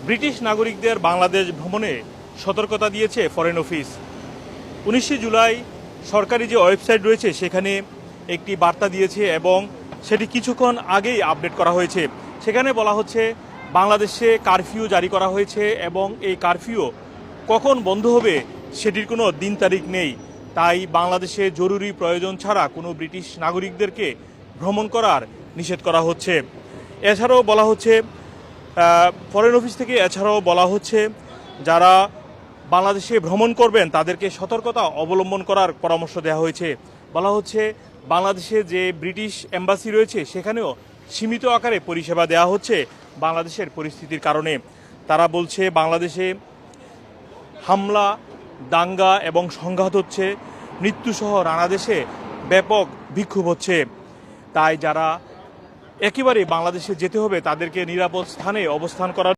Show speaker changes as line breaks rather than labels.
British নাগরিকদের বাংলাদেশ ভ্রমণে সতর্কতা দিয়েছে ফরেন অফিস। 19 জুলাই সরকারি যে ওয়েবসাইট রয়েছে সেখানে একটি বার্তা দিয়েছে এবং সেটি কিছুক্ষণ আগেই আপডেট করা হয়েছে। সেখানে বলা হচ্ছে বাংলাদেশে কারফিউ জারি করা হয়েছে এবং এই কারফিউ কখন বন্ধ হবে সেটির কোনো দিন তারিখ নেই। তাই বাংলাদেশে জরুরি প্রয়োজন ছাড়া কোনো ব্রিটিশ নাগরিকদেরকে ভ্রমণ করার নিষেধ করা হচ্ছে। এছাড়াও বলা হচ্ছে ফরেন অফিস থেকে বলা হচ্ছে যারা বাংলাদেশে ভ্রমণ করবেন তাদেরকে সতর্কতা অবলম্বন করার পরামর্শ দেওয়া হয়েছে। বলা হচ্ছে বাংলাদেশে যে ব্রিটিশ এম্বাসি রয়েছে সেখানেও সীমিত আকারে পরিষেবা দেওয়া হচ্ছে বাংলাদেশের পরিস্থিতির কারণে। তারা বলছে বাংলাদেশে হামলা, দাঙ্গা এবং সংঘাত হচ্ছে, মৃত্যুসহ নানা দেশে ব্যাপক বিক্ষোভ হচ্ছে। তাই যারা একেবারে বাংলাদেশে যেতে হবে তাদেরকে নিরাপদ স্থানে অবস্থান করার